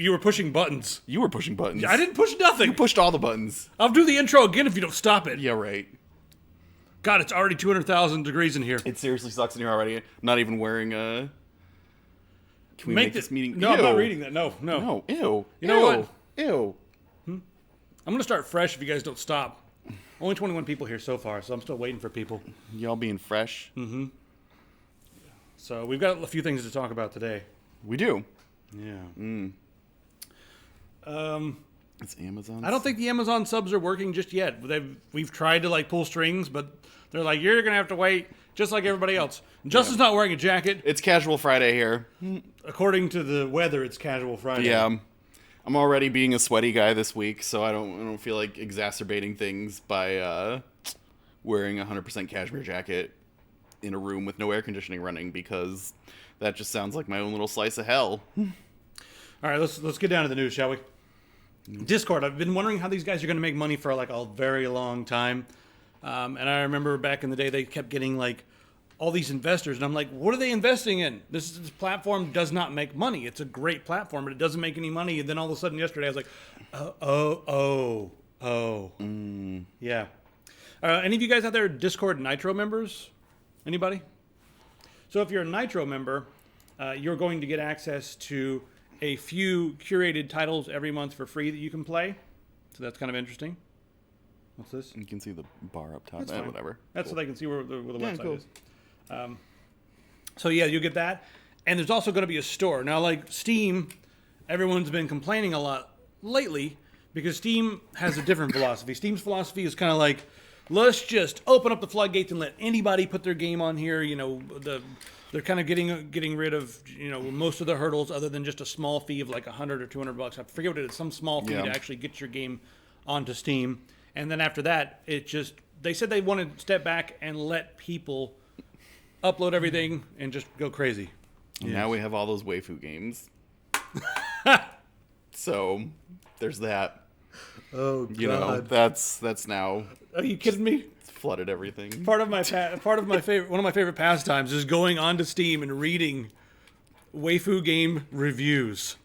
You were pushing buttons. You were pushing buttons. I didn't push nothing. You pushed all the buttons. I'll do the intro again if you don't stop it. Yeah, right. God, it's already 200,000 degrees in here. It seriously sucks in here already. I'm not even wearing a... Can we make this meeting... No, Ew. I'm not reading that. No. No, ew. You know what? Ew. I'm going to start fresh if you guys don't stop. Only 21 people here so far, so I'm still waiting for people. Y'all being fresh? Mm-hmm. So we've got a few things to talk about today. We do. Yeah. It's Amazon. I don't think the Amazon subs are working just yet. We've tried to like pull strings, but they're like, you're going to have to wait just like everybody else. Justin's not wearing a jacket. It's Casual Friday here. According to the weather, it's Casual Friday. Yeah. I'm already being a sweaty guy this week, so I don't feel like exacerbating things by wearing a 100% cashmere jacket in a room with no air conditioning running, because that just sounds like my own little slice of hell. All right, let's get down to the news, shall we? Discord. I've been wondering how these guys are going to make money for like a very long time. And I remember back in the day, they kept getting like all these investors, and I'm like, what are they investing in? This platform does not make money. It's a great platform, but it doesn't make any money. And then all of a sudden yesterday, I was like, yeah. Any of you guys out there Discord Nitro members? Anybody? So if you're a Nitro member, you're going to get access to a few curated titles every month for free that you can play. So that's kind of interesting. What's this? You can see the bar up top. That's fine. Whatever. That's cool. so they can see where the website cool. is. So yeah, you'll get that. And there's also going to be a store. Now, like Steam, everyone's been complaining a lot lately because Steam has a different philosophy. Steam's philosophy is kind of like, let's just open up the floodgates and let anybody put their game on here. You know, they're kind of getting rid of, you know, most of the hurdles other than just a small fee of like $100 or $200. I forget what it is. Some small fee to actually get your game onto Steam. And then after that, they said they want to step back and let people upload everything and just go crazy. And now we have all those waifu games. So there's that. Oh, God. You know, that's now. Are you kidding me? It's flooded everything. One of my favorite pastimes is going onto Steam and reading waifu game reviews.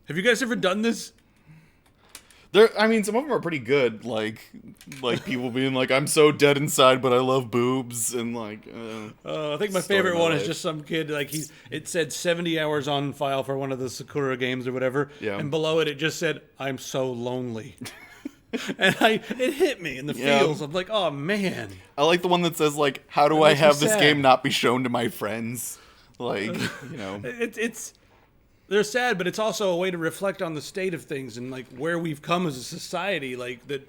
Have you guys ever done this? I mean, some of them are pretty good. Like people being like, "I'm so dead inside, but I love boobs," and like. I think my favorite one is just some kid like it said 70 hours on file for one of the Sakura games or whatever, and below it just said, "I'm so lonely," and it hit me in the feels. I'm like, oh man. I like the one that says like, "How do I have this game not be shown to my friends?" Like, you know, They're sad, but it's also a way to reflect on the state of things and like where we've come as a society. Like that,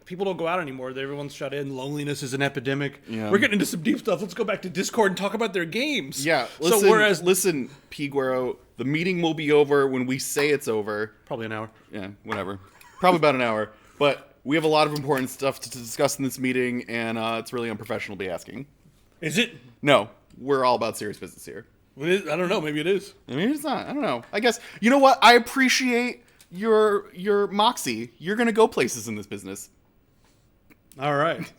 people don't go out anymore. Everyone's shut in. Loneliness is an epidemic. Yeah. We're getting into some deep stuff. Let's go back to Discord and talk about their games. Yeah. Listen, Piguero, the meeting will be over when we say it's over. Probably an hour. Yeah, whatever. Probably about an hour. But we have a lot of important stuff to discuss in this meeting, and it's really unprofessional to be asking. Is it? No, we're all about serious business here. I don't know. Maybe it is. Maybe it's not. I don't know. I guess, you know what? I appreciate your moxie. You're going to go places in this business. All right.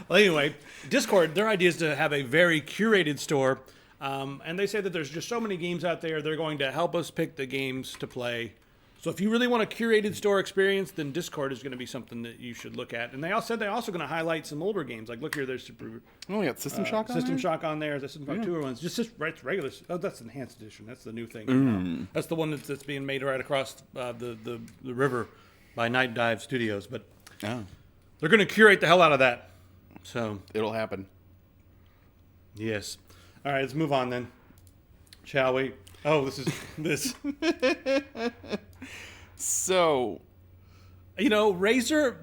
Well, anyway, Discord, their idea is to have a very curated store. And they say that there's just so many games out there. They're going to help us pick the games to play. So if you really want a curated store experience, then Discord is going to be something that you should look at. And they also said they're also going to highlight some older games. Like, look here, there's Super... Oh, we got System Shock on System there? Shock on there. There's System Shock 2 ones. Just regular... Oh, that's Enhanced Edition. That's the new thing. That's the one that's being made right across the river by Night Dive Studios. But they're going to curate the hell out of that. So it'll happen. Yes. All right, let's move on then. Shall we? Oh, this is this. So, you know, Razer,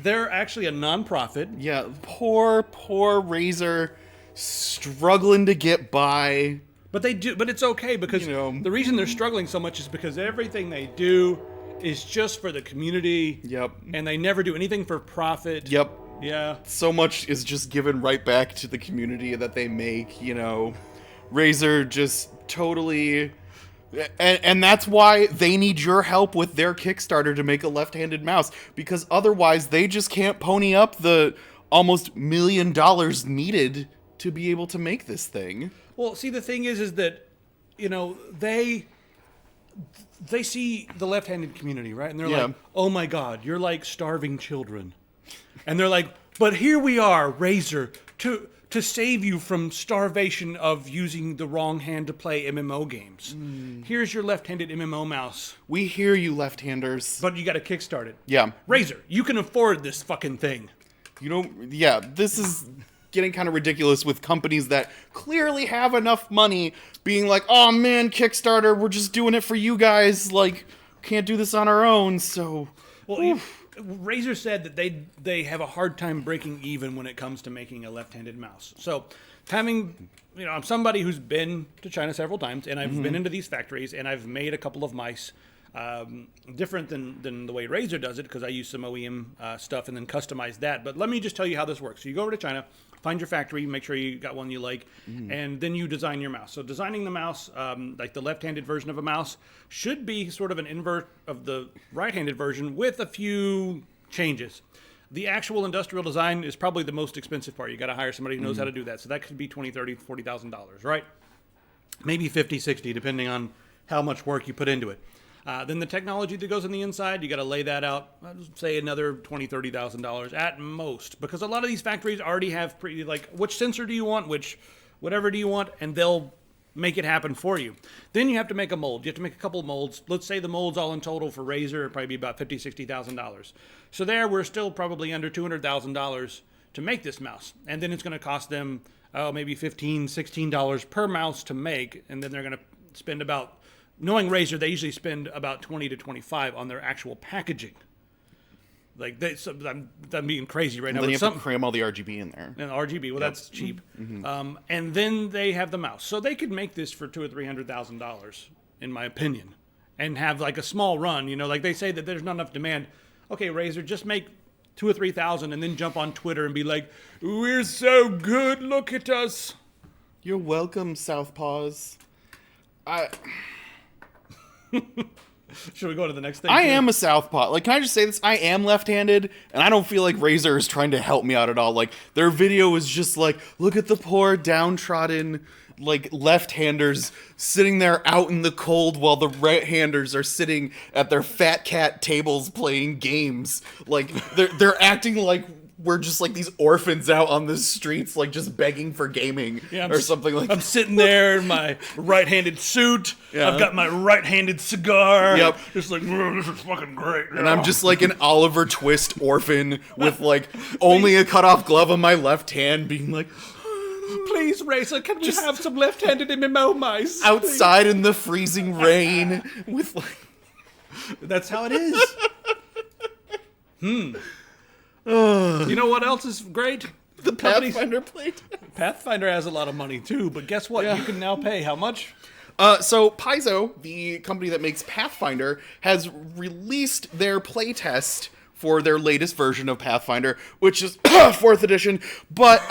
they're actually a nonprofit. Yeah, poor Razer, struggling to get by. But it's okay because the reason they're struggling so much is because everything they do is just for the community. Yep. And they never do anything for profit. Yep. Yeah. So much is just given right back to the community that they make, you know. Razer just totally... And that's why they need your help with their Kickstarter to make a left-handed mouse, because otherwise they just can't pony up the almost $1 million needed to be able to make this thing. Well, see, the thing is that they see the left-handed community, right? And they're Yeah. like, oh my God, you're like starving children. And they're like, but here we are, Razer, to save you from starvation of using the wrong hand to play MMO games. Here's your left-handed MMO mouse. We hear you, left-handers. But you got to kickstart it. Yeah. Razer, you can afford this fucking thing. This is getting kind of ridiculous with companies that clearly have enough money being like, oh man, Kickstarter, we're just doing it for you guys. Like, can't do this on our own, so... Well, Razer said that they have a hard time breaking even when it comes to making a left-handed mouse. So, I'm somebody who's been to China several times, and I've been into these factories, and I've made a couple of mice. Different than the way Razer does it, because I use some OEM stuff and then customize that. But let me just tell you how this works. So you go over to China, find your factory, make sure you got one you like, and then you design your mouse. So designing the mouse, like the left-handed version of a mouse, should be sort of an invert of the right-handed version with a few changes. The actual industrial design is probably the most expensive part. You got to hire somebody who knows how to do that. So that could be $20,000, $30,000, $40,000, right? Maybe $50,000, $60,000, depending on how much work you put into it. Then the technology that goes on the inside, you got to lay that out, say another $20,000, $30,000 at most, because a lot of these factories already have which sensor do you want, whatever do you want, and they'll make it happen for you. Then you have to make a mold. You have to make a couple of molds. Let's say the molds all in total for Razer would probably be about $50,000, $60,000. So there we're still probably under $200,000 to make this mouse. And then it's going to cost them maybe $15, $16 per mouse to make, and then they're going to spend about... Knowing Razer, they usually spend about $20 to $25 on their actual packaging. I'm being crazy right now. Then you have to cram all the RGB in there. And RGB, well, that's cheap. And then they have the mouse, so they could make this for $200,000 or $300,000, in my opinion, and have like a small run. Like they say that there's not enough demand. Okay, Razer, just make 2,000 or 3,000, and then jump on Twitter and be like, "We're so good, look at us." You're welcome, Southpaws. Should we go to the next thing? I am a southpaw. Like, can I just say this? I am left-handed, and I don't feel like Razer is trying to help me out at all. Like, their video is just like, look at the poor downtrodden, like, left-handers sitting there out in the cold while the right-handers are sitting at their fat cat tables playing games. Like, they're acting like we're just like these orphans out on the streets, like just begging for gaming or something like that. I'm sitting there in my right-handed suit. Yeah. I've got my right-handed cigar. Yep. Just like, this is fucking great. And I'm just like an Oliver Twist orphan with like only a cut-off glove on my left hand, being like, please, Razer, can we have some left-handed MMO mice? Outside in the freezing rain with like... That's how it is. You know what else is great? The Pathfinder Playtest. Pathfinder has a lot of money too, but guess what? Yeah. You can now pay how much? So Paizo, the company that makes Pathfinder, has released their playtest for their latest version of Pathfinder, which is 4th edition. But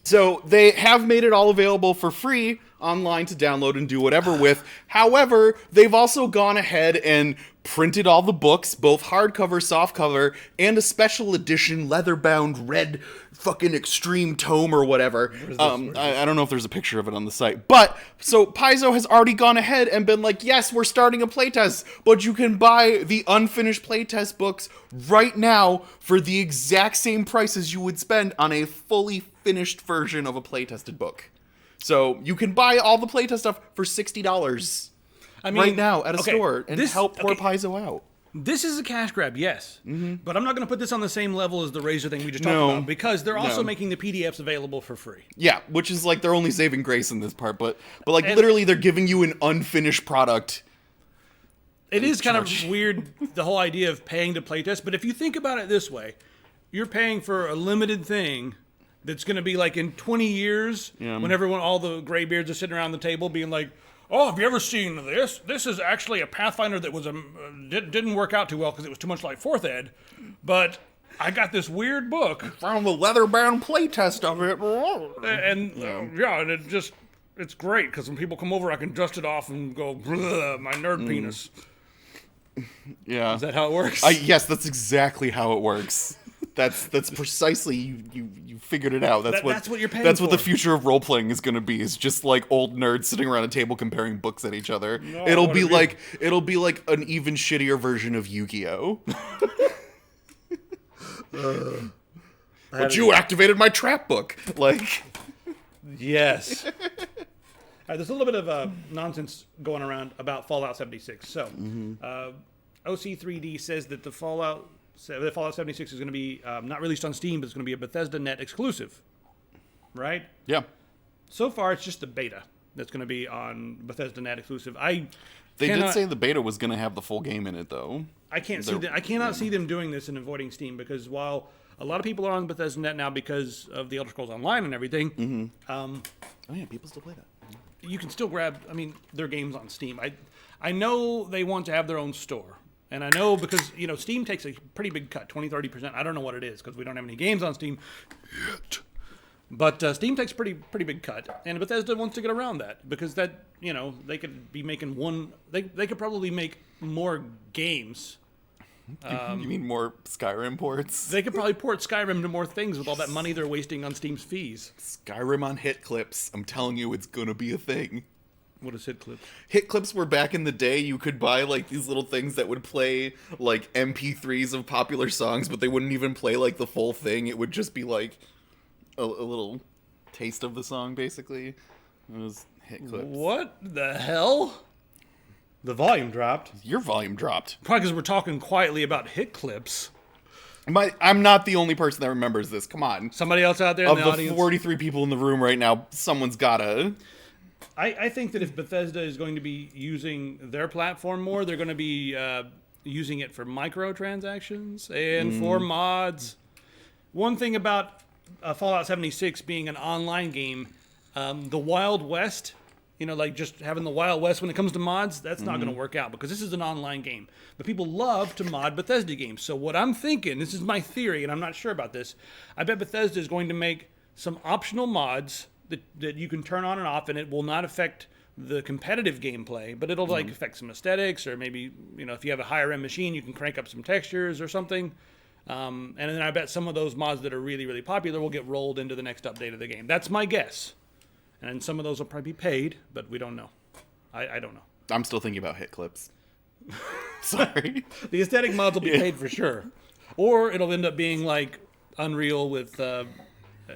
so they have made it all available for free online to download and do whatever with. However, they've also gone ahead and printed all the books, both hardcover, softcover, and a special edition leather-bound red fucking extreme tome or whatever. I don't know if there's a picture of it on the site. But, so Paizo has already gone ahead and been like, yes, we're starting a playtest, but you can buy the unfinished playtest books right now for the exact same price as you would spend on a fully finished version of a playtested book. So you can buy all the playtest stuff for $60 right now at a store and help poor Paizo out. This is a cash grab, yes. But I'm not going to put this on the same level as the Razer thing we just talked about, because they're also making the PDFs available for free. Yeah, which is like they're only saving grace in this part, but like literally they're giving you an unfinished product. It is kind of weird, the whole idea of paying to playtest, but if you think about it this way, you're paying for a limited thing that's going to be like in 20 years, when all the graybeards are sitting around the table being like, oh, have you ever seen this? This is actually a Pathfinder that was didn't work out too well because it was too much like 4th ed, but I got this weird book. Found the leather-bound playtest of it. And and it's great because when people come over, I can dust it off and go, my nerd penis. Yeah. Is that how it works? Yes, that's exactly how it works. That's precisely you figured it out. That's what you're paying That's what the for. future of role playing is going to be. Is just like old nerds sitting around a table comparing books at each other. No, it'll be like an even shittier version of Yu-Gi-Oh. But you activated my trap book. Like, yes. All right, there's a little bit of nonsense going around about Fallout 76. So, OC3D says that the Fallout 76 is going to be not released on Steam, but it's going to be a Bethesda Net exclusive. Right? yeah. So far, it's just a beta that's going to be on Bethesda Net exclusive. They did say the beta was going to have the full game in it, though. I cannot see them doing this and avoiding Steam, because while a lot of people are on Bethesda Net now because of the Elder Scrolls Online and everything, Oh yeah, people still play that. you can still grab, their games on Steam. I know they want to have their own store. And I know because, Steam takes a pretty big cut, 20-30%. I don't know what it is because we don't have any games on Steam yet. But Steam takes a pretty big cut. And Bethesda wants to get around that because that, they could be making they could probably make more games. You mean more Skyrim ports? They could probably port Skyrim to more things with all that money they're wasting on Steam's fees. Skyrim on hit clips. I'm telling you, it's going to be a thing. What is hit clips? Hit clips were back in the day. You could buy like these little things that would play like MP3s of popular songs, but they wouldn't even play like the full thing. It would just be like a little taste of the song, basically. It was hit clips. What the hell? The volume dropped. Your volume dropped. Probably because we're talking quietly about hit clips. I'm not the only person that remembers this. Come on. Somebody else out there in the Of audience? the 43 people in the room right now, someone's gotta... I think that if Bethesda is going to be using their platform more, they're going to be using it for microtransactions and for mods. One thing about Fallout 76 being an online game, the Wild West, like just having the Wild West when it comes to mods, that's not going to work out because this is an online game. But people love to mod Bethesda games. So what I'm thinking, this is my theory, and I'm not sure about this, I bet Bethesda is going to make some optional mods that you can turn on and off, and it will not affect the competitive gameplay, but it'll like affect some aesthetics, or maybe if you have a higher end machine, you can crank up some textures or something. And then I bet some of those mods that are really, really popular will get rolled into the next update of the game. That's my guess. And some of those will probably be paid, but we don't know. I don't know. I'm still thinking about hit clips. Sorry. The aesthetic mods will be paid for sure, or it'll end up being like Unreal with,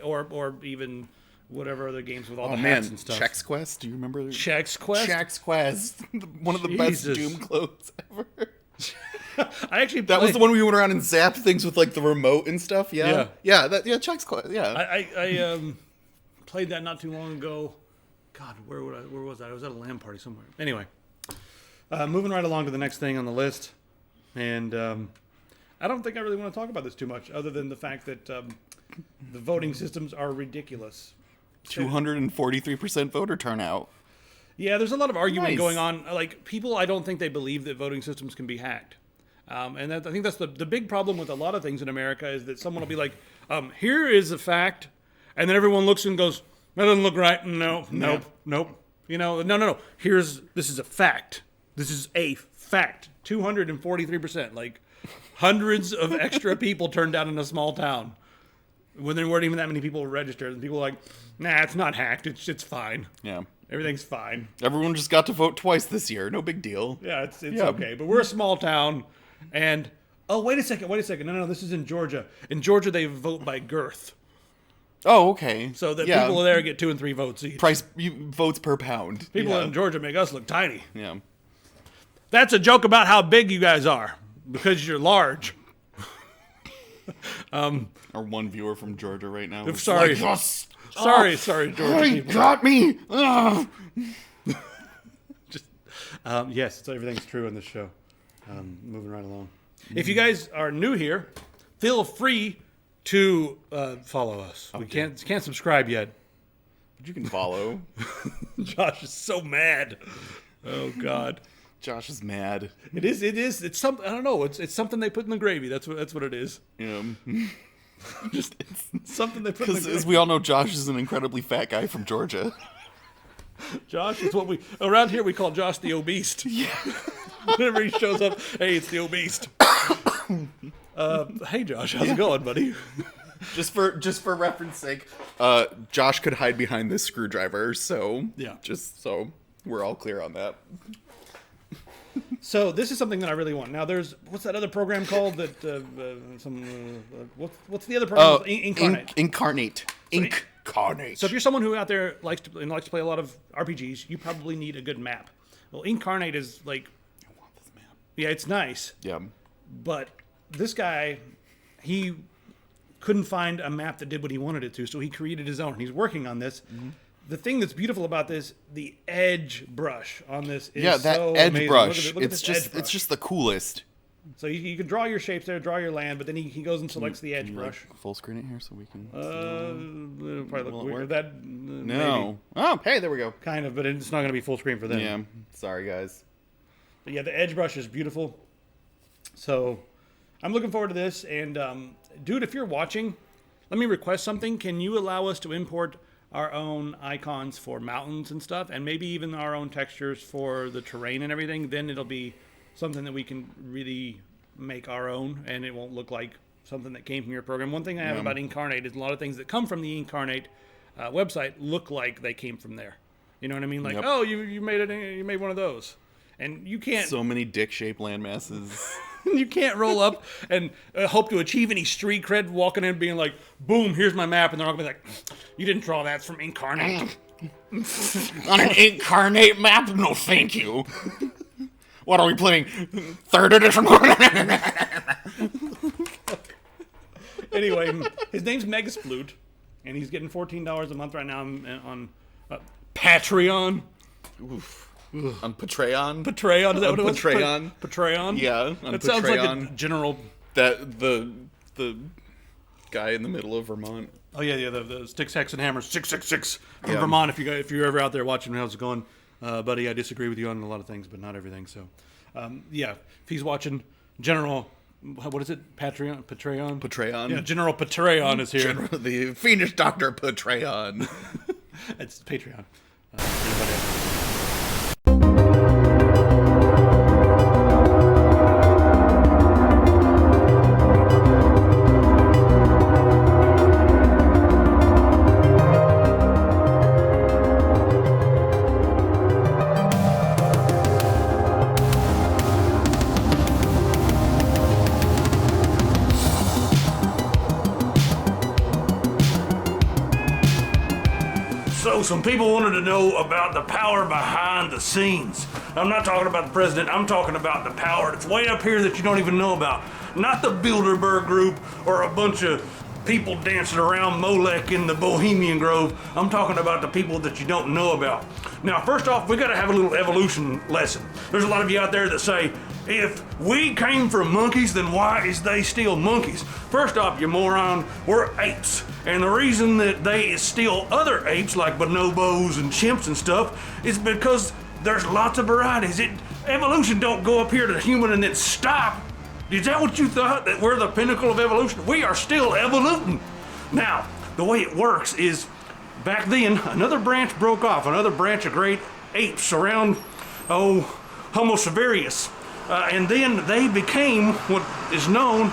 or even whatever other games with all the hats and stuff. Chex Quest, do you remember? Chex Quest? Chex Quest, one of the best Jesus. Doom clones ever. That was the one we went around and zapped things with like the remote and stuff. Yeah, Chex Quest. Yeah, I played that not too long ago. God, where was I? I was at a LAN party somewhere. Anyway, moving right along to the next thing on the list, and I don't think I really want to talk about this too much, other than the fact that the voting systems are ridiculous. 243% voter turnout. Yeah, there's a lot of argument Nice. going on. Like, people, I don't think they believe that voting systems can be hacked. And I think that's the big problem with a lot of things in America is that someone will be like, here is a fact. And then everyone looks and goes, that doesn't look right. Nope. No. This is a fact. This is a fact. 243%. Like, hundreds of extra people turned out in a small town when there weren't even that many people registered. And people were like, nah, it's not hacked. It's fine. Yeah. Everything's fine. Everyone just got to vote twice this year. No big deal. Yeah, it's okay. But we're a small town, and wait a second. No, this is in Georgia. In Georgia, they vote by girth, Oh, okay. so that people there get 2 and 3 votes each. Votes per pound. People in Georgia make us look tiny. Yeah. That's a joke about how big you guys are because you're large. Our one viewer from Georgia right now. is Sorry. like, yes! Sorry, Georgia He people. got me! Ugh. Yes, so everything's true on this show. Moving right along. If you guys are new here, feel free to follow us. We can't subscribe yet. But you can follow. Josh is so mad. Oh God. Josh is mad. It is. It's some. I don't know. It's something they put in the gravy. That's what it is. Just It's something they put in the because, gravy. as we all know, Josh is an incredibly fat guy from Georgia. Josh is what we around here we call Josh the obese. Yeah. Whenever he shows up, hey, it's the obese. Hey, Josh, how's it going, buddy? Just for reference sake, Josh could hide behind this screwdriver, so Yeah. just so we're all clear on that. So this is something that I really want. Now, what's that other program called? What's the other program? Incarnate. Incarnate. So if you're someone who out there likes to play a lot of RPGs, you probably need a good map. Well, Incarnate is like, I want this map. yeah, it's nice, Yeah. but this guy, he couldn't find a map that did what he wanted it to, so he created his own. He's working on this. Mm-hmm. The thing that's beautiful about this, the edge brush on this is that so edge amazing. brush. Look at this edge brush. It's just the coolest. So you can draw your shapes there, draw your land, but then he goes and selects the edge brush. Full screen it here so we can. It'll probably look weird. No. Oh, hey, there we go. Kind of, but it's not going to be full screen for them. Yeah. Sorry, guys. But yeah, the edge brush is beautiful. So I'm looking forward to this. And dude, if you're watching, let me request something. Can you allow us to import our own icons for mountains and stuff, and maybe even our own textures for the terrain and everything? Then it'll be something that we can really make our own, and it won't look like something that came from your program. One thing I have about Incarnate is a lot of things that come from the Incarnate website look like they came from there. You know what I mean? Like, oh, you made one of those, and you can't. So many dick-shaped landmasses. You can't roll up and hope to achieve any street cred walking in being like, boom, here's my map. And they're all going to be like, you didn't draw that, it's from Incarnate. On an Incarnate map? No, thank you. What are we playing? 3rd edition? Anyway, his name's Megasploot, and he's getting $14 a month right now on Patreon. Oof. On Patreon? Patreon, is that what it was? Patreon? Patreon? Yeah, on That Patreon. sounds like a general... That, the guy in the middle of Vermont. Oh, yeah, the Sticks, Hex, and Hammers, 666 from Yeah. Vermont. If you're ever out there watching, how's it going? Buddy, I disagree with you on a lot of things, but not everything, so... yeah, if he's watching, General... What is it? Patreon? Patreon? Yeah, General Patreon is here. The Fiendish Dr. Patreon. It's Patreon. Anybody else? So some people wanted to know about the power behind the scenes. I'm not talking about the president, I'm talking about the power that's way up here that you don't even know about. Not the Bilderberg group or a bunch of people dancing around Molech in the Bohemian Grove. I'm talking about the people that you don't know about. Now, first off, we gotta have a little evolution lesson. There's a lot of you out there that say, if we came from monkeys, then why is they still monkeys? First off, you moron, we're apes. And the reason that they steal other apes, like bonobos and chimps and stuff, is because there's lots of varieties. Evolution don't go up here to human and then stop. Is that what you thought, that we're the pinnacle of evolution? We are still evoluting. Now, the way it works is, back then, another branch broke off, another branch of great apes around, Homo severius. And then they became what is known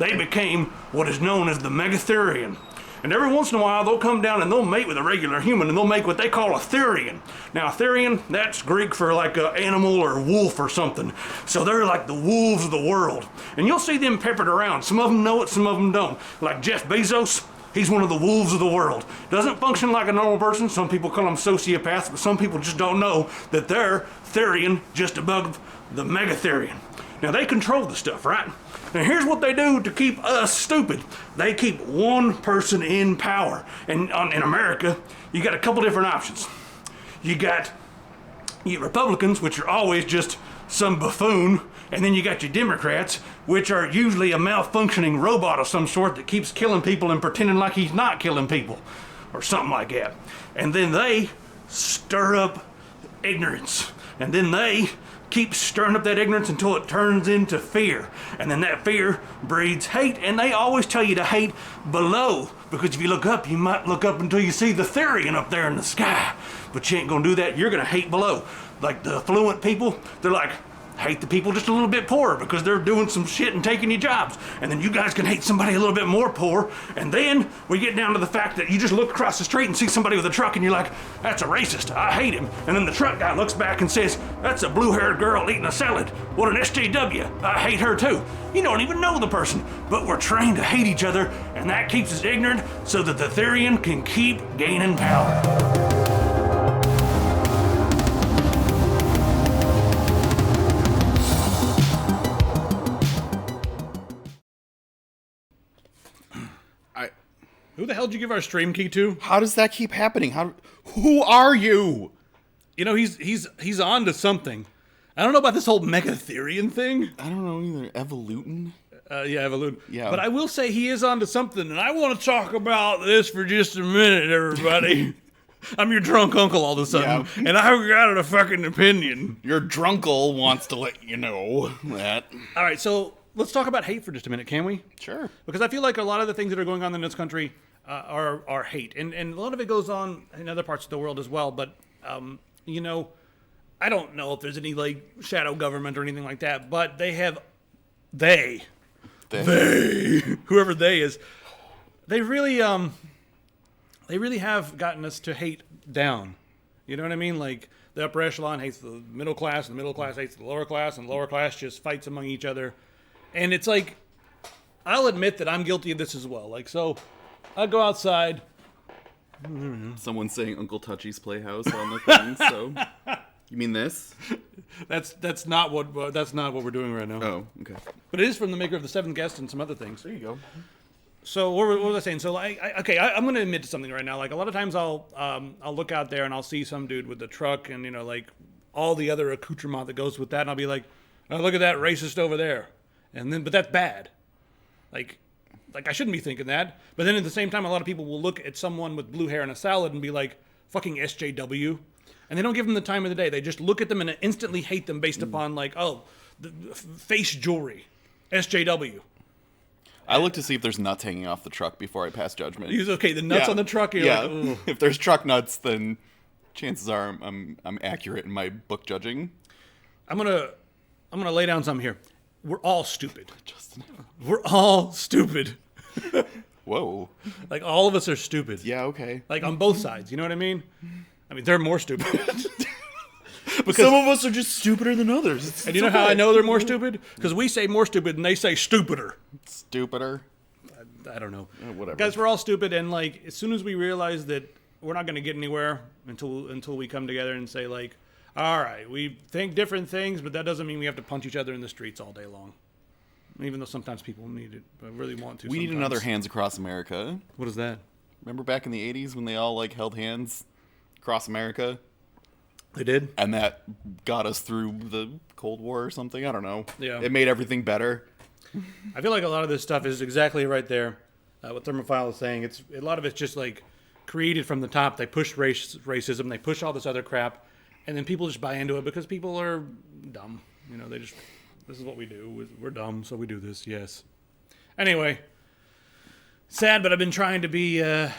as the Megatherian. And every once in a while, they'll come down and they'll mate with a regular human, and they'll make what they call a Therian. Now, Therian, that's Greek for like an animal or wolf or something. So they're like the wolves of the world. And you'll see them peppered around. Some of them know it, some of them don't. Like Jeff Bezos, he's one of the wolves of the world. Doesn't function like a normal person. Some people call them sociopaths, but some people just don't know that they're Therian just above the Megatherian. Now, they control the stuff, right? And here's what they do to keep us stupid. They keep one person in power. And in America, you got a couple different options. You got your Republicans, which are always just some buffoon, and then you got your Democrats, which are usually a malfunctioning robot of some sort that keeps killing people and pretending like he's not killing people, or something like that. And then they stir up ignorance. And then they keep stirring up that ignorance until it turns into fear. And then that fear breeds hate, and they always tell you to hate below, because if you look up, you might look up until you see the Therian up there in the sky. But you ain't gonna do that, you're gonna hate below. Like the affluent people, they're like, hate the people just a little bit poorer because they're doing some shit and taking your jobs. And then you guys can hate somebody a little bit more poor. And then we get down to the fact that you just look across the street and see somebody with a truck and you're like, that's a racist, I hate him. And then the truck guy looks back and says, that's a blue-haired girl eating a salad. What an SJW, I hate her too. You don't even know the person, but we're trained to hate each other, and that keeps us ignorant so that the Therian can keep gaining power. Who the hell did you give our stream key to? How does that keep happening? Who are you? You know, he's on to something. I don't know about this whole Megatherian thing. I don't know either. Evolutin? Yeah, Evolutin. Yeah. But I will say he is on to something, and I want to talk about this for just a minute, everybody. I'm your drunk uncle all of a sudden, and I've got a fucking opinion. Your drunkle wants to let you know that. All right, so let's talk about hate for just a minute, can we? Sure. Because I feel like a lot of the things that are going on in this country are hate, and a lot of it goes on in other parts of the world as well. But you know, I don't know if there's any like shadow government or anything like that, but they whoever they is, they really have gotten us to hate down. You know what I mean? Like the upper echelon hates the middle class, and the middle class hates the lower class, and the lower class just fights among each other. And it's like, I'll admit that I'm guilty of this as well. Like, so I go outside. Someone's saying Uncle Touchy's Playhouse on the thing, so you mean this? That's not what we're doing right now. Oh, okay. But it is from the maker of The Seventh Guest and some other things. There you go. So what was I saying? So I'm going to admit to something right now. Like a lot of times I'll look out there and I'll see some dude with a truck and, you know, like all the other accoutrement that goes with that, and I'll be like, oh, look at that racist over there. But that's bad. Like I shouldn't be thinking that. But then at the same time, a lot of people will look at someone with blue hair and a salad and be like, fucking SJW. And they don't give them the time of the day. They just look at them and instantly hate them based upon like, oh, the face jewelry, SJW. I look to see if there's nuts hanging off the truck before I pass judgment. Okay, the nuts on the truck. You're like, ooh. If there's truck nuts, then chances are I'm accurate in my book judging. I'm gonna lay down something here. We're all stupid. Justin. We're all stupid. Whoa. Like all of us are stupid. Yeah. Okay. Like on both sides. You know what I mean? I mean they're more stupid. Because some of us are just stupider than others. And you know how I know they're more stupid? Because we say more stupid and they say stupider. Stupider? I don't know. Whatever. Guys, we're all stupid, and like as soon as we realize that we're not going to get anywhere until we come together and say like, all right, we think different things, but that doesn't mean we have to punch each other in the streets all day long. Even though sometimes people need it, but really want to. We need another Hands Across America. What is that? Remember back in the 80s when they all like held hands across America? They did? And that got us through the Cold War or something? I don't know. Yeah. It made everything better. I feel like a lot of this stuff is exactly right there. What Thermophile is saying. A lot of it's just like created from the top. They push racism. They push all this other crap. And then people just buy into it because people are dumb. You know, this is what we do. We're dumb, so we do this, yes. Anyway, sad, but I've been trying to be, I've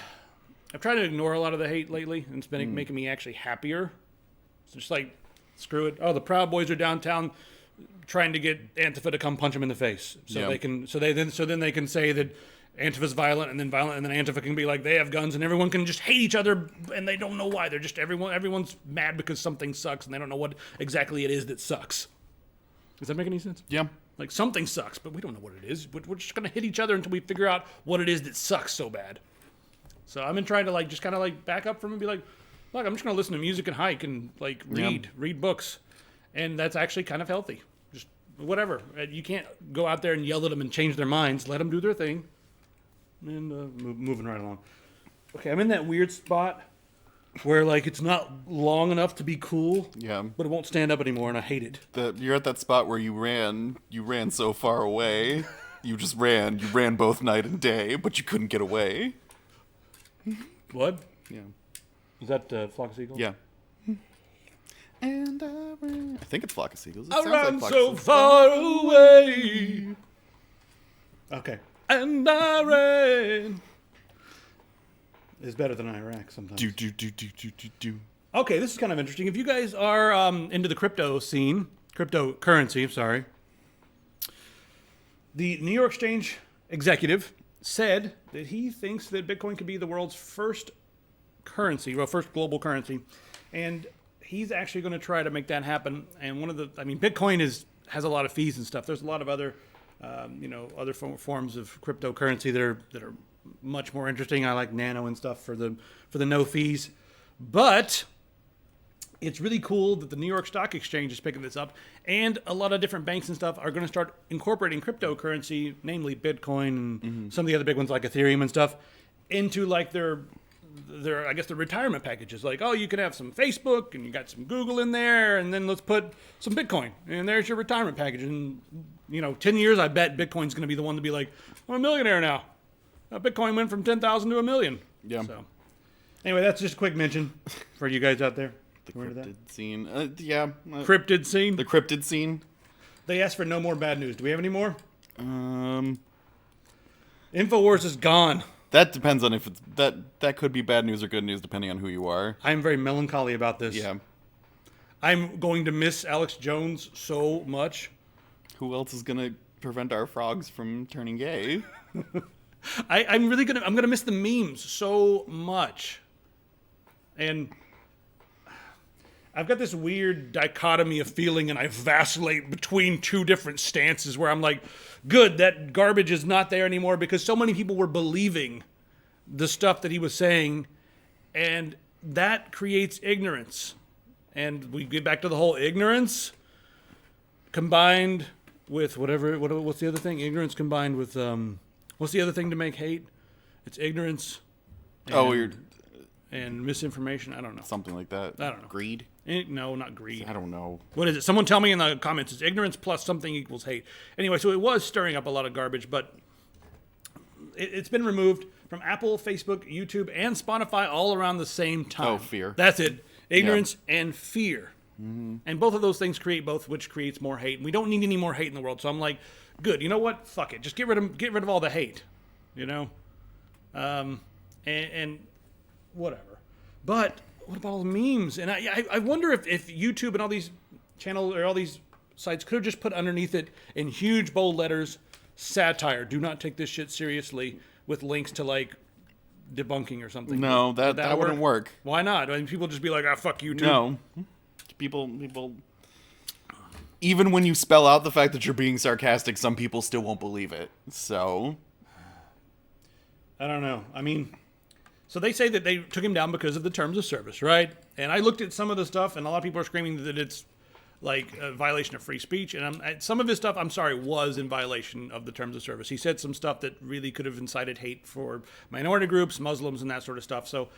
tried to ignore a lot of the hate lately, and it's been making me actually happier. So just like, screw it. Oh, the Proud Boys are downtown trying to get Antifa to come punch them in the face. So they can, so then they can say that Antifa's violent, and then Antifa can be like, they have guns, and everyone can just hate each other, and they don't know why. They're just, everyone's mad because something sucks, and they don't know what exactly it is that sucks. Does that make any sense? Yeah. Like, something sucks, but we don't know what it is. We're just going to hit each other until we figure out what it is that sucks so bad. So I've been trying to, like, just kind of, like, back up from it and be like, look, I'm just going to listen to music and hike and, like, read books. And that's actually kind of healthy. Just whatever. You can't go out there and yell at them and change their minds. Let them do their thing. And moving right along. Okay, I'm in that weird spot where, like, it's not long enough to be cool. Yeah. But it won't stand up anymore, and I hate it. You're at that spot where you ran so far away. You just ran. You ran both night and day, but you couldn't get away. What? Yeah. Is that Flock of Seagulls? Yeah. And I ran. I think it's Flock of Seagulls. It I sounds ran like so far away. Okay. And I ran. It's better than Iraq sometimes. Do. Okay, this is kind of interesting. If you guys are into the crypto scene, cryptocurrency, sorry. The New York Exchange executive said that he thinks that Bitcoin could be the world's first currency, well, first global currency, and he's actually going to try to make that happen. And Bitcoin has a lot of fees and stuff. There's a lot of other, other forms of cryptocurrency that are much more interesting. I like Nano and stuff for the no fees, but it's really cool that the New York Stock Exchange is picking this up, and a lot of different banks and stuff are going to start incorporating cryptocurrency, namely Bitcoin and some of the other big ones like Ethereum and stuff, into like their retirement packages. Like, oh, you can have some Facebook and you got some Google in there, and then let's put some Bitcoin, and there's your retirement package. And 10 years, I bet Bitcoin's going to be the one to be like, I'm a millionaire now. Bitcoin went from 10,000 to a million. Yeah. So anyway, that's just a quick mention for you guys out there. The cryptid scene. Cryptid scene? The cryptid scene. They asked for no more bad news. Do we have any more? InfoWars is gone. That depends on if it's that could be bad news or good news depending on who you are. I'm very melancholy about this. Yeah. I'm going to miss Alex Jones so much. Who else is gonna prevent our frogs from turning gay? I'm gonna miss the memes so much. And I've got this weird dichotomy of feeling, and I vacillate between two different stances where I'm like, good, that garbage is not there anymore, because so many people were believing the stuff that he was saying, and that creates ignorance. And we get back to the whole ignorance combined with what's the other thing? Ignorance combined with, what's the other thing to make hate? It's ignorance. And misinformation. I don't know. Something like that. I don't know. Greed? No, not greed. I don't know. What is it? Someone tell me in the comments. It's ignorance plus something equals hate. Anyway, so it was stirring up a lot of garbage, but it's been removed from Apple, Facebook, YouTube, and Spotify all around the same time. Oh, fear. That's it. Ignorance and fear. Mm-hmm. And both of those things create both, which creates more hate. And we don't need any more hate in the world. So I'm like, good. You know what? Fuck it. Just get rid of all the hate. And whatever. But what about all the memes? And I wonder if YouTube and all these channels or all these sites could have just put underneath it in huge bold letters, satire. Do not take this shit seriously, with links to like debunking or something. No, that wouldn't work. Why not? I mean, people just be like, fuck YouTube. No. People, even when you spell out the fact that you're being sarcastic, some people still won't believe it. So I don't know. I mean, so they say that they took him down because of the terms of service, right? And I looked at some of the stuff, and a lot of people are screaming that it's like a violation of free speech. And some of his stuff, I'm sorry, was in violation of the terms of service. He said some stuff that really could have incited hate for minority groups, Muslims, and that sort of stuff. So,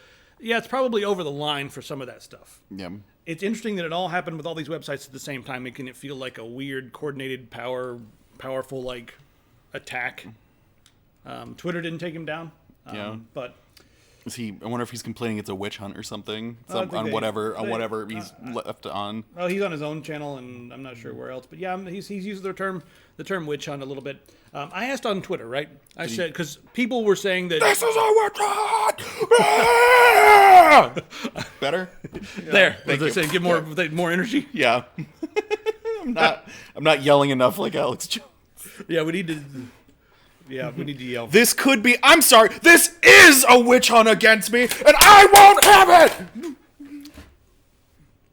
yeah, it's probably over the line for some of that stuff. Yeah. It's interesting that it all happened with all these websites at the same time, making it feel like a weird, coordinated, powerful, like, attack. Twitter didn't take him down. But I wonder if he's complaining it's a witch hunt or something on whatever he's left on. Oh, he's on his own channel, and I'm not sure where else. But yeah, he's used the term witch hunt a little bit. I asked on Twitter, right? I said, because people were saying that this is a witch hunt. Better? There, as I said, give more energy. Yeah. I'm not yelling enough like Alex Jones. Yeah, we need to yell. This could be, I'm sorry, this is a witch hunt against me, and I won't have it!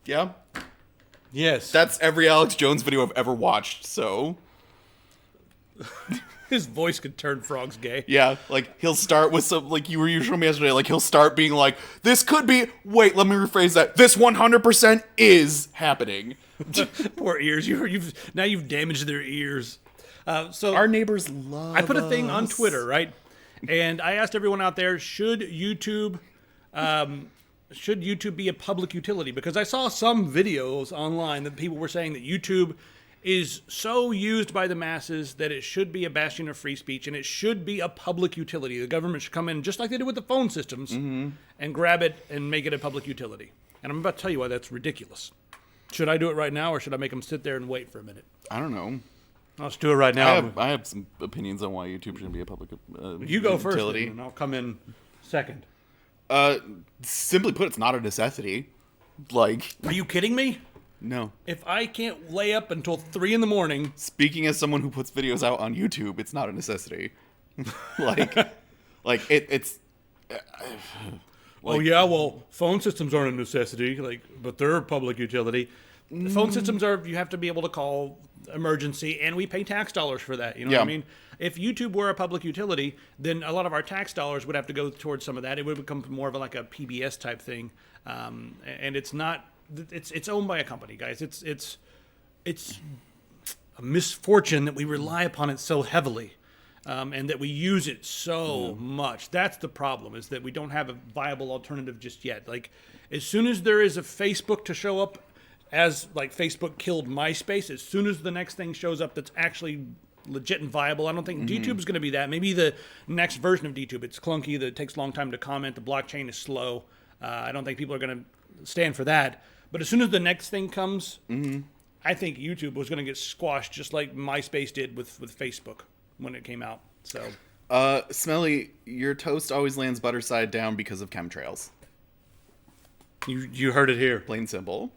Yeah? Yes. That's every Alex Jones video I've ever watched, so. His voice could turn frogs gay. Yeah, like, he'll start with some, like you were showing me yesterday, like, he'll start being like, this could be, wait, let me rephrase that, this 100% is happening. Poor ears, you've damaged their ears. So our neighbors love I put a thing on Twitter, right? And I asked everyone out there, should YouTube be a public utility? Because I saw some videos online that people were saying that YouTube is so used by the masses that it should be a bastion of free speech, and it should be a public utility. The government should come in, just like they did with the phone systems, and grab it and make it a public utility. And I'm about to tell you why that's ridiculous. Should I do it right now, or should I make them sit there and wait for a minute? I don't know. Let's do it right now. I have some opinions on why YouTube shouldn't be a public you go first, utility. And I'll come in second. Simply put, it's not a necessity. Like, are you kidding me? No. If I can't lay up until 3 in the morning, Speaking as someone who puts videos out on YouTube, it's not a necessity. like it's. oh yeah, well, phone systems aren't a necessity, but they're a public utility. Phone systems are, you have to be able to call emergency, and we pay tax dollars for that. You know what I mean? If YouTube were a public utility, then a lot of our tax dollars would have to go towards some of that. It would become more of like a PBS type thing, and it's not. It's owned by a company, guys. It's a misfortune that we rely upon it so heavily, and that we use it so much. That's the problem, is that we don't have a viable alternative just yet. Like, as soon as there is a Facebook to show up, as like Facebook killed MySpace, as soon as the next thing shows up that's actually legit and viable, I don't think DTube is going to be that. Maybe the next version of DTube. It's clunky. It takes a long time to comment. The blockchain is slow. I don't think people are going to stand for that. But as soon as the next thing comes, I think YouTube was going to get squashed just like MySpace did with Facebook when it came out. So, Smelly, your toast always lands butter side down because of chemtrails. you heard it here. Plain simple.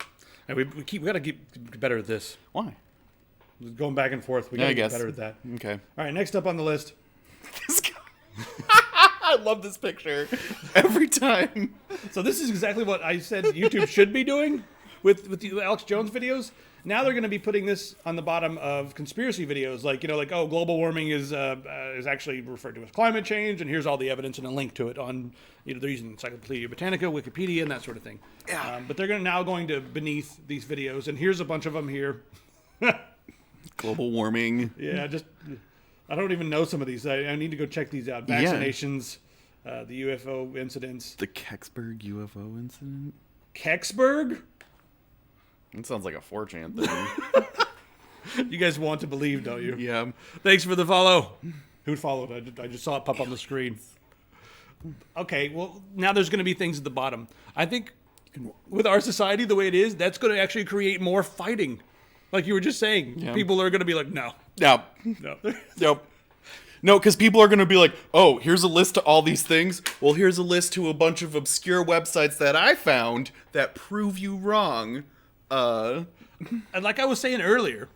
And we got to get better at this. Why? Going back and forth. We got to get better at that. Okay. All right, next up on the list. This guy. I love this picture every time. So this is exactly what I said YouTube should be doing with the Alex Jones videos. Now they're going to be putting this on the bottom of conspiracy videos, like global warming is actually referred to as climate change, and here's all the evidence and a link to it on they're using Encyclopedia Britannica, Wikipedia, and that sort of thing. Yeah. But they're now going to beneath these videos, and here's a bunch of them here. Global warming. Yeah, I don't even know some of these. I need to go check these out. Vaccinations, the UFO incidents. The Kecksburg UFO incident? Kecksburg? That sounds like a 4chan thing. You guys want to believe, don't you? Yeah. Thanks for the follow. Who followed? I just saw it pop on the screen. Okay, well, now there's going to be things at the bottom. I think with our society the way it is, that's going to actually create more fighting. Like you were just saying, people are going to be like, no. No. Nope. No, because people are going to be like, oh, here's a list to all these things. Well, here's a list to a bunch of obscure websites that I found that prove you wrong. And like I was saying earlier,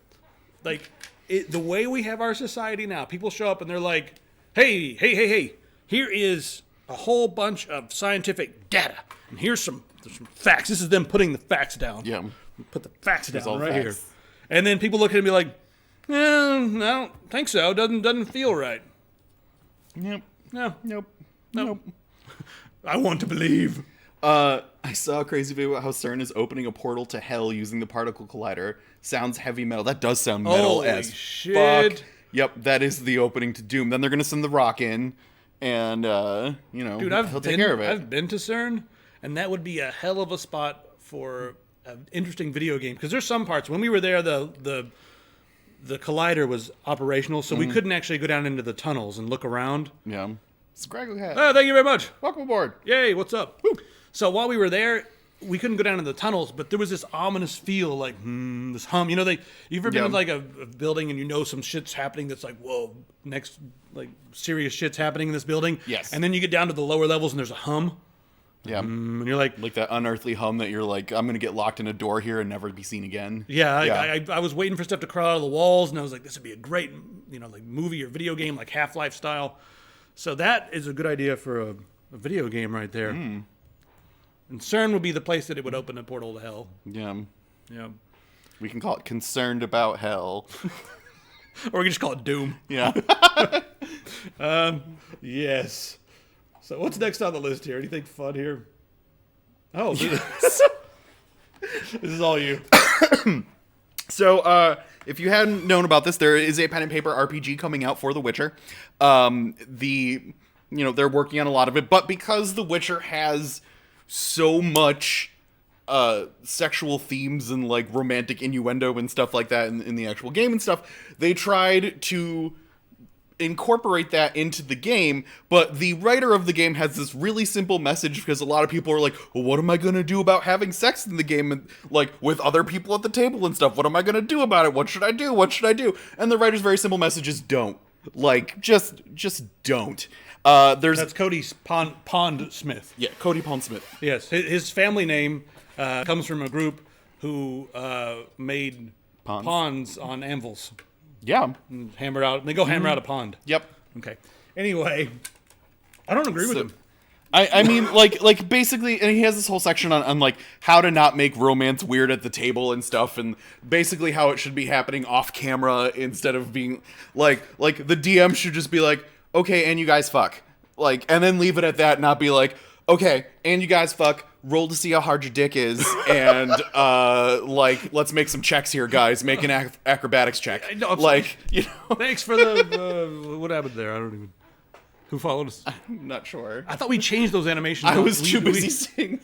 the way we have our society now, people show up and they're like, hey, here is a whole bunch of scientific data. And there's some facts. This is them putting the facts down. Yeah. Put the facts down right facts. here. And then people look at it and be like, I don't think so. Doesn't feel right. Yep. No. Nope. I want to believe. I saw a crazy video about how CERN is opening a portal to hell using the particle collider. Sounds heavy metal. That does sound metal as shit. fuck. Yep, that is the opening to Doom. Then they're going to send the rock in, and, Dude, he'll take care of it. I've been to CERN, and that would be a hell of a spot for an interesting video game. Because there's some parts, when we were there, the collider was operational, so we couldn't actually go down into the tunnels and look around. Yeah. Scraggle hat. Oh, thank you very much. Welcome aboard. Yay, what's up? Woo. So while we were there, we couldn't go down in the tunnels, but there was this ominous feel, like, this hum. You ever been in like a building and some shit's happening that's like, whoa, next, like, serious shit's happening in this building? Yes. And then you get down to the lower levels and there's a hum. Yeah. And you're like that unearthly hum that you're like, I'm going to get locked in a door here and never be seen again. Yeah. I was waiting for stuff to crawl out of the walls, and I was like, this would be a great, like movie or video game, like Half-Life style. So that is a good idea for a video game right there. And CERN would be the place that it would open a portal to hell. Yeah. Yeah. We can call it Concerned About Hell. Or we can just call it Doom. Yeah. Yes. So what's next on the list here? Anything fun here? Oh, Yes. This is all you. So, if you hadn't known about this, there is a pen and paper RPG coming out for The Witcher. They're working on a lot of it, but because The Witcher has so much sexual themes and like romantic innuendo and stuff like that in the actual game and stuff, they tried to incorporate that into the game, but the writer of the game has this really simple message, because a lot of people are like, well, what am I gonna do about having sex in the game, and like with other people at the table and stuff? What am I gonna do about it? What should I do? And the writer's very simple message is don't. Like, just don't. That's Cody Pond Smith. Yeah, Cody Pond Smith. Yes, his family name comes from a group who made pawns on anvils. Yeah. And hammered out. They go hammer out a pond. Yep. Okay. Anyway, I don't agree with him. I mean, like basically, and he has this whole section on like how to not make romance weird at the table and stuff, and basically how it should be happening off camera instead of being like the DM should just be like, okay, and you guys fuck, like, and then leave it at that, not be like, okay, and you guys fuck, roll to see how hard your dick is, and like, let's make some checks here, guys, make an acrobatics check. No, like, you know. Thanks for the what happened there? I don't even. Who followed us? I'm not sure. I thought we changed those animations. I was too busy saying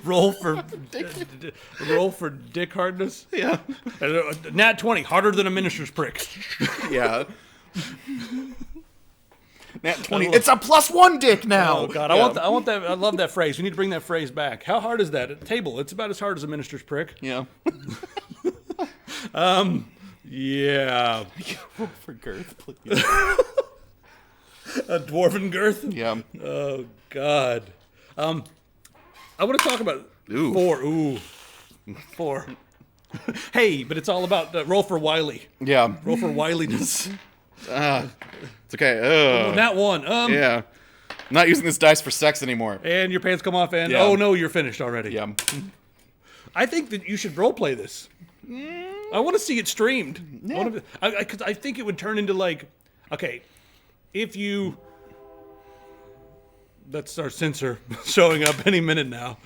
roll for roll for dick hardness. Yeah. Nat 20, harder than a minister's prick. Yeah. Nat 20. It's a +1 dick now. Oh god, yeah. I want that. I love that phrase. We need to bring that phrase back. How hard is that? At the table, it's about as hard as a minister's prick. Yeah. Yeah. Roll for girth, please. A dwarven girth? Yeah. Oh, God. I want to talk about Ooh. 4. Ooh. 4. Hey, but it's all about roll for wily. Yeah. Roll for wiliness. It's okay. That one. Yeah. I'm not using this dice for sex anymore. And your pants come off and, Yeah. oh, no, you're finished already. Yeah. I think that you should roleplay this. I want to see it streamed. Yeah. Because I think it would turn into like, okay, if you, that's our censor showing up any minute now.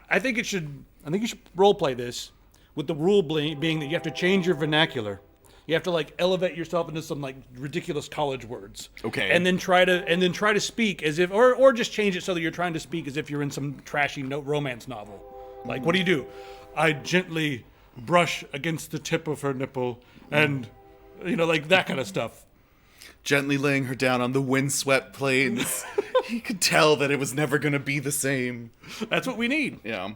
I think you should roleplay this with the rule being that you have to change your vernacular. You have to like elevate yourself into some like ridiculous college words. Okay. And then try to speak as if, or just change it so that you're trying to speak as if you're in some trashy romance novel. Like, what do? I gently brush against the tip of her nipple and, like that kind of stuff. Gently laying her down on the windswept plains. He could tell that it was never going to be the same. That's what we need. Yeah.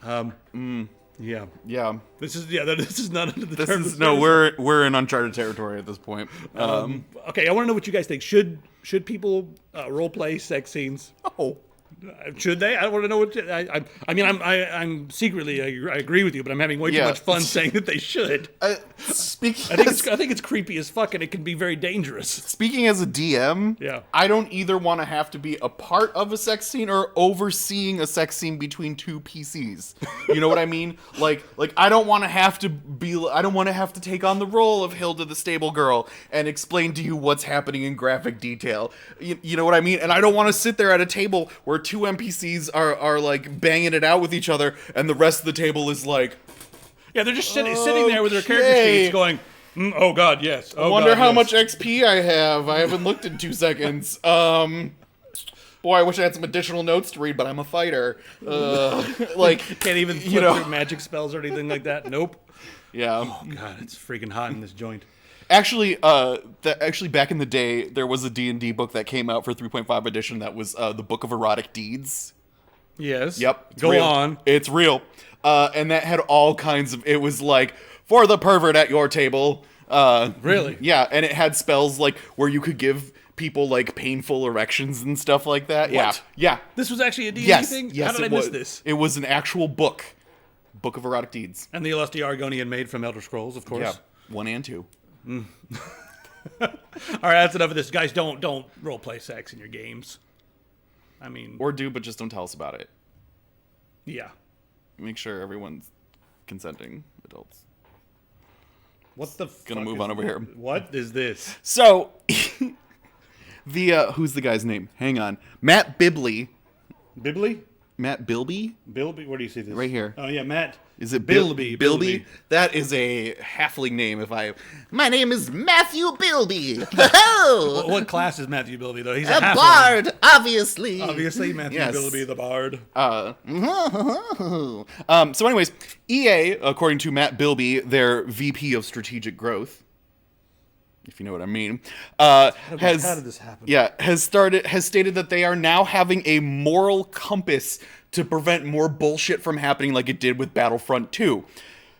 Yeah. Yeah. This is not under the This terms. is no. We're in uncharted territory at this point. Okay, I want to know what you guys think. Should people role play sex scenes? Oh. Should they? I want to know what. I'm secretly I agree with you, but I'm having way too much fun saying that they should. Speaking, I think it's creepy as fuck, and it can be very dangerous. Speaking as a DM, Yeah. I don't either want to have to be a part of a sex scene or overseeing a sex scene between two PCs. You know what I mean? Like I don't want to have to take on the role of Hilda the stable girl and explain to you what's happening in graphic detail. You know what I mean? And I don't want to sit there at a table where two NPCs are like banging it out with each other and the rest of the table is like, Yeah, they're just sitting there with their character sheets going, oh god, yes. Oh, I wonder God, how yes. much XP I have. I haven't looked in 2 seconds. Boy, I wish I had some additional notes to read, but I'm a fighter. Like, Can't even flip through magic spells or anything like that. Nope. yeah. Oh god, it's freaking hot in this joint. Actually, back in the day, there was a D&D book that came out for 3.5 edition that was the Book of Erotic Deeds. Yes. Yep. It's Go real. on. It's real. And that had all kinds of, it was like, for the pervert at your table. Really? Yeah, and it had spells like where you could give people like painful erections and stuff like that. What? Yeah. This was actually a D&D Yes. thing? Yes, How did I miss this? It was an actual book. Book of Erotic Deeds. And the Lusty Argonian maid from Elder Scrolls, of course. Yeah. 1 and 2. All right, that's enough of this. Guys, don't roleplay sex in your games. I mean... Or do, but just don't tell us about it. Yeah. Make sure everyone's consenting adults. What the fuck Gonna move is on over this? here. What is this? So, who's the guy's name? Hang on. Matt Bibley. Bibley? Matt Bilby? Bilby? Where do you see this? Right here. Oh, yeah, Matt. Is it Bilby? Bilby? That is a halfling name. My name is Matthew Bilby. Oh, What class is Matthew Bilby, though? He's a halfling. bard, obviously. Obviously, Matthew Yes. Bilby, the bard. So anyways, EA, according to Matt Bilby, their VP of Strategic Growth, if you know what I mean, how did this happen? Yeah, has stated that they are now having a moral compass to prevent more bullshit from happening like it did with Battlefront 2.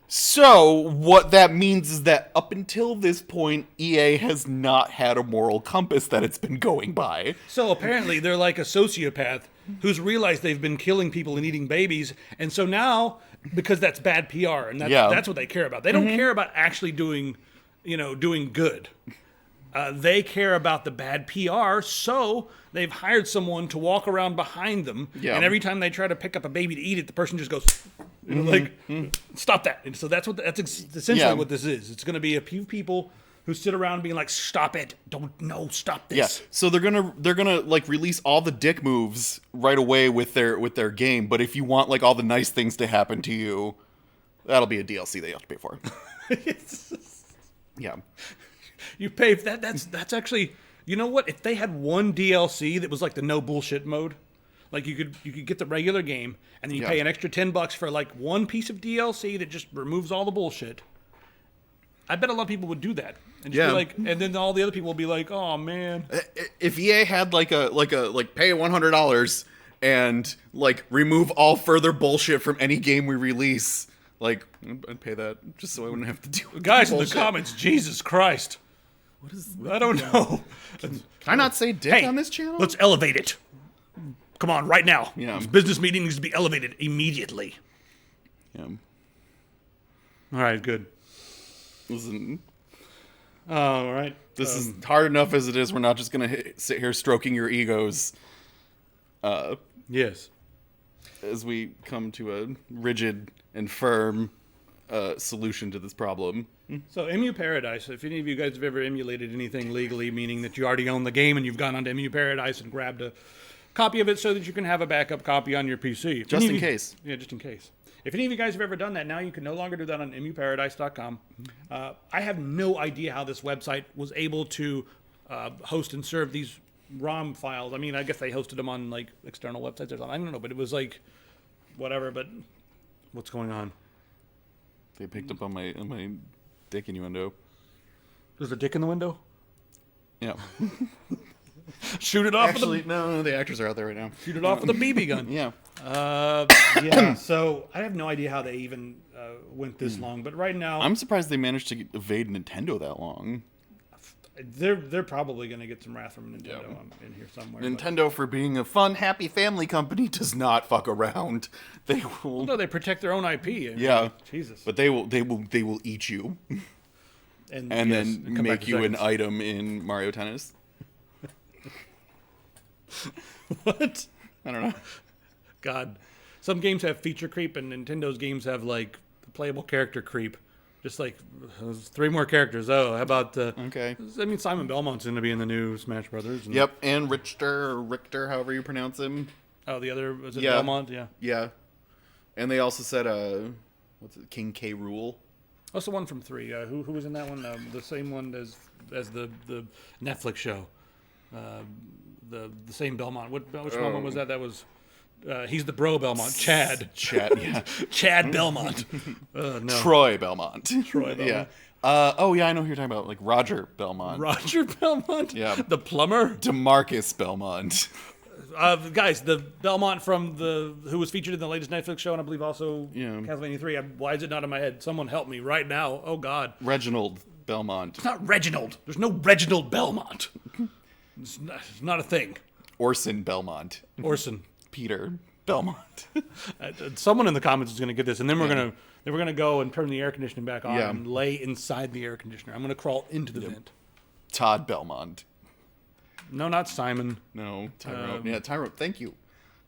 So, what that means is that up until this point, EA has not had a moral compass that it's been going by. So apparently they're like a sociopath who's realized they've been killing people and eating babies, and so now, because that's bad PR, and that's what they care about. They don't care about actually doing good. They care about the bad PR, so they've hired someone to walk around behind them, and every time they try to pick up a baby to eat it, the person just goes, stop that. And so that's essentially what this is. It's going to be a few people who sit around being like, stop it, stop this. Yeah. So they're gonna like release all the dick moves right away with their game, but if you want like all the nice things to happen to you, that'll be a DLC that you have to pay for. Yeah. You pay for that. That's actually, you know what? If they had one DLC that was like the no bullshit mode, like you could get the regular game and then you pay an extra $10 for like one piece of DLC that just removes all the bullshit. I bet a lot of people would do that and just be like, and then all the other people will be like, oh man. If EA had like pay $100 and like remove all further bullshit from any game we release, like I'd pay that just so I wouldn't have to deal with guys bullshit. In the comments. Jesus Christ. What is? I don't know. Can I not say dick on this channel? Let's elevate it. Come on, right now. Yeah. This business meeting needs to be elevated immediately. Yeah. All right, good. Listen, All right. this is hard enough as it is. We're not just gonna sit here stroking your egos. Yes. As we come to a rigid and firm solution to this problem. So, Emu Paradise, if any of you guys have ever emulated anything legally, meaning that you already own the game and you've gone onto Emu Paradise and grabbed a copy of it so that you can have a backup copy on your PC. Just in case. Yeah, just in case. If any of you guys have ever done that, now you can no longer do that on emuparadise.com. I have no idea how this website was able to host and serve these ROM files. I mean, I guess they hosted them on like external websites or something. I don't know, but it was like whatever. But what's going on? They picked up on my dick innuendo. There's a dick in the window? Yeah. Shoot it off Actually, with no, the actors are out there right now. shoot it off with a BB gun. Yeah. Yeah. So I have no idea how they even went this long, but right now I'm surprised they managed to evade Nintendo that long. they're probably going to get some wrath from Nintendo in here somewhere. Nintendo, for being a fun, happy family company, does not fuck around. They will. No, they protect their own IP. I mean, Yeah. Jesus. But they will eat you And and yes, then come back make to you an seconds. item in Mario Tennis. What? I don't know. God. Some games have feature creep, and Nintendo's games have, like, playable character creep. Just like, 3 more characters. Oh, how about... Okay. I mean, Simon Belmont's going to be in the new Smash Brothers. And, Yep, and Richter, however you pronounce him. Oh, the other... Was it Yeah. Belmont? Yeah. Yeah. And they also said, what's it, King K. Rool? What's the one from 3? Who was in that one? The same one as the Netflix show. The same Belmont. Which Belmont was that? That was... he's the bro Belmont. Chad, Yeah. Chad Belmont. No. Troy Belmont. Troy Belmont. Yeah. Oh, yeah, I know who you're talking about. Like Roger Belmont. Roger Belmont? Yeah. The plumber? DeMarcus Belmont. Guys, the Belmont from who was featured in the latest Netflix show, and I believe also Castlevania 3. Why is it not in my head? Someone help me right now. Oh, God. Reginald Belmont. It's not Reginald. There's no Reginald Belmont. It's not a thing. Orson Belmont. Orson. Peter Belmont. Someone in the comments is going to get this, and then we're gonna go and turn the air conditioning back on Yeah. and lay inside the air conditioner. I'm gonna crawl into the vent. Todd Belmont. No, not Simon. No, Tyrone. Tyrone. Thank you.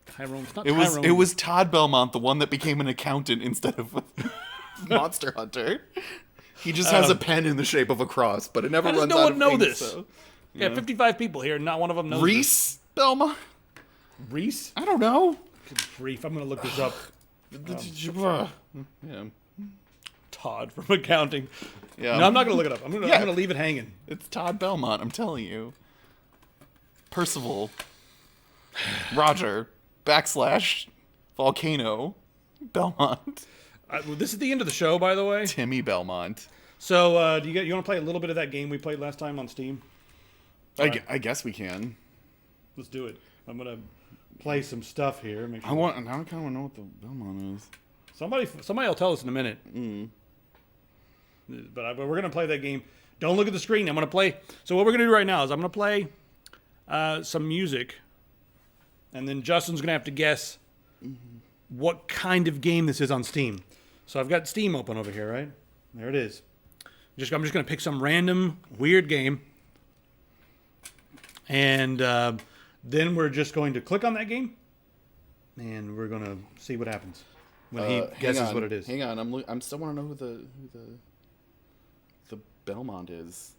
Tyrone. It's not It was Tyrone. it was Todd Belmont, the one that became an accountant instead of Monster Hunter. He just has a pen in the shape of a cross, but it never How does runs no out one of know ink, this? so- Yeah, 55 people here, and not one of them knows. Reese Belmont. this. Reese. I don't know. Good grief! I'm gonna look this up. Yeah. Todd from accounting. Yeah. No, I'm not gonna look it up. I'm gonna leave it hanging. It's Todd Belmont, I'm telling you. Percival. Roger. / Volcano. Belmont. Well, this is the end of the show, by the way. Timmy Belmont. So, you want to play a little bit of that game we played last time on Steam? I guess we can. Let's do it. I'm gonna play some stuff here. Make sure Now I kind of want to know what the Belmont is. Somebody will tell us in a minute. But we're gonna play that game. Don't look at the screen. I'm gonna play. So what we're gonna do right now is I'm gonna play some music and then Justin's going to have to guess what kind of game this is on Steam. So I've got Steam open over here, right? There it is. I'm just going to pick some random weird game, and then we're just going to click on that game, and we're going to see what happens when he guesses what it is. Hang on, I'm still want to know who the Belmont is.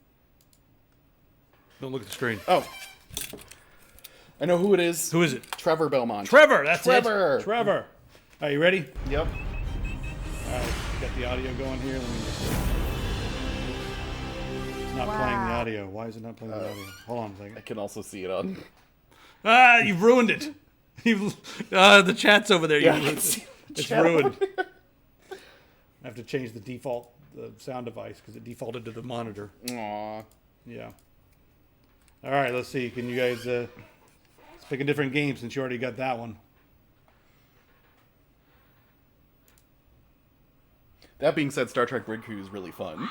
Don't look at the screen. Oh, I know who it is. Who is it? Trevor Belmont. Trevor, that's Trevor. it. Trevor. Are you ready? Yep. All right, got the audio going here. Let me just... It's not playing the audio. Why is it not playing the audio? Hold on a second. I can also see it on. Ah, you've ruined it. The chat's over there. Yeah, It's ruined. I have to change the default sound device because it defaulted to the monitor. Aww. Yeah. All right, let's see. Can you guys let's pick a different game since you already got that one. That being said, Star Trek Rig Crew is really fun.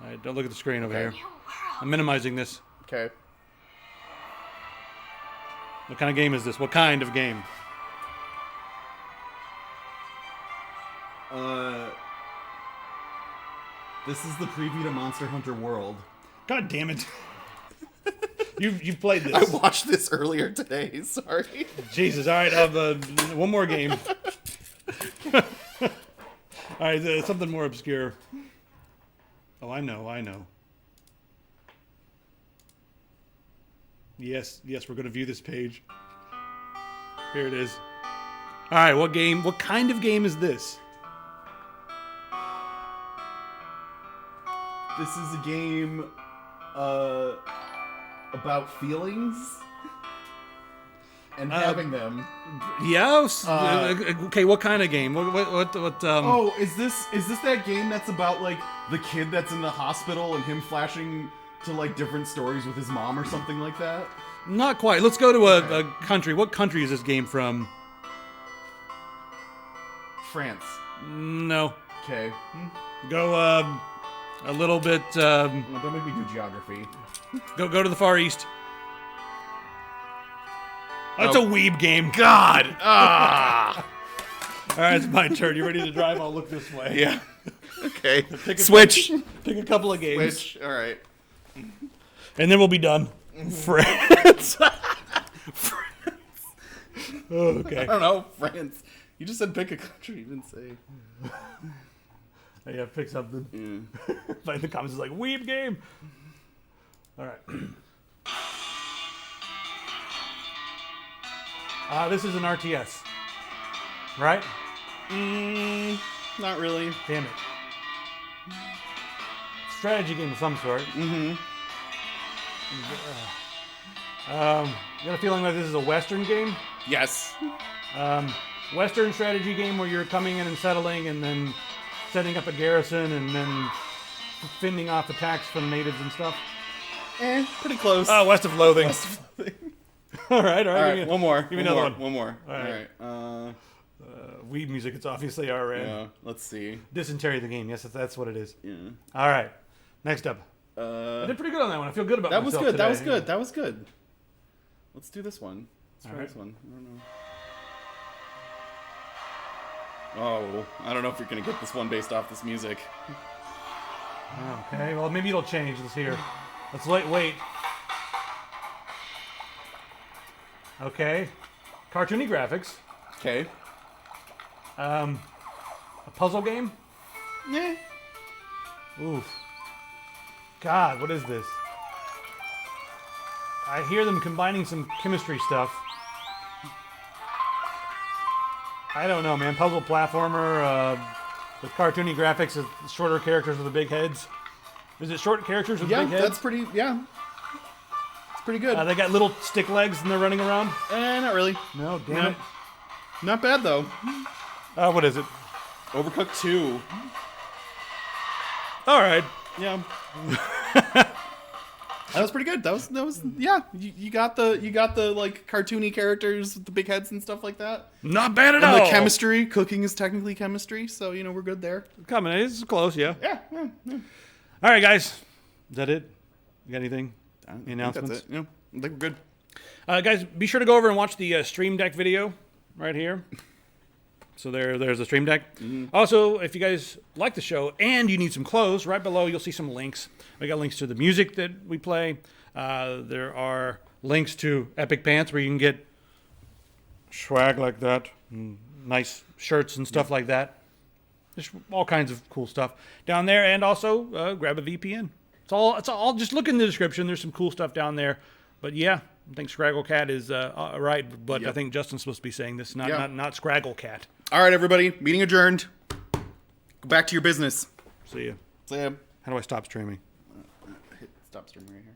All right, don't look at the screen over here. I'm minimizing this. Okay. What kind of game is this? What kind of game? This is the preview to Monster Hunter World. God damn it. You've played this. I watched this earlier today. Sorry. Jesus. All right, one more game. All right, something more obscure. Oh, I know. Yes, we're going to view this page. Here it is. All right, what kind of game is this? This is a game about feelings and having them. Yes. Okay, what kind of game? What Oh, is this that game that's about like the kid that's in the hospital and him flashing to like different stories with his mom or something like that? Not quite. Let's go to a country. What country is this game from? France. No. Okay. Go a little bit. Well, don't make me do geography. Go to the Far East. That's a weeb game. God! Ah! All right, it's my turn. You ready to drive? I'll look this way. Yeah. Okay. Switch. Pick a couple of games. Switch. All right. And then we'll be done. France. Okay. I don't know. France. You just said pick a country. You didn't say. Yeah, pick something. Find the comments. It's like weeb game. All right. This is an RTS, right? Not really. Damn it. Strategy game of some sort. Mm-hmm. You got a feeling like this is a Western game? Yes. Western strategy game where you're coming in and settling and then setting up a garrison and then fending off attacks from natives and stuff. Pretty close. Oh, West of Loathing. West of Loathing. All right. All right, one more. Give me another one. One more. All right. All right. Weed music, it's obviously RN. Yeah, let's see. Dysentery the game. Yes, that's what it is. Yeah. All right. Next up. I did pretty good on that one. I feel good about that was myself good. today. That was good. That was good. Let's do this one. Let's try right. this one. I don't know. Oh, I don't know if you're gonna get this one based off this music. Okay, well, maybe it'll change. Let's hear. Let's wait. Okay. Cartoony graphics. Okay. A puzzle game? Yeah. Oof. God, what is this? I hear them combining some chemistry stuff. I don't know, man. Puzzle platformer with cartoony graphics, with shorter characters with the big heads. Is it short characters with big heads? Yeah, that's pretty. Yeah. It's pretty good. They got little stick legs and they're running around? Not really. No, damn it. Not bad though. What is it? Overcooked 2. All right. Yeah. That was pretty good. That was yeah. You got the like cartoony characters with the big heads and stuff like that. Not bad at And all. the chemistry, cooking is technically chemistry, so we're good there. Coming, it's close, yeah. Yeah. All right, guys. Is that it? You got anything? Any announcements? That's it. Yeah, I think we're good. Guys, be sure to go over and watch the Stream Deck video right here. So there's the Stream Deck. Also, if you guys like the show and you need some clothes, right below you'll see some links. We got links to the music that we play. There are links to Epic Pants where you can get swag like that, nice shirts and stuff like that. Just all kinds of cool stuff down there, and also grab a VPN. It's all. Just look in the description. There's some cool stuff down there. But yeah, I think Scraggle Cat is right. But I think Justin's supposed to be saying this, not Scraggle Cat. All right, everybody. Meeting adjourned. Go back to your business. See ya. Sam. How do I stop streaming? Hit stop streaming right here.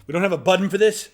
We don't have a button for this?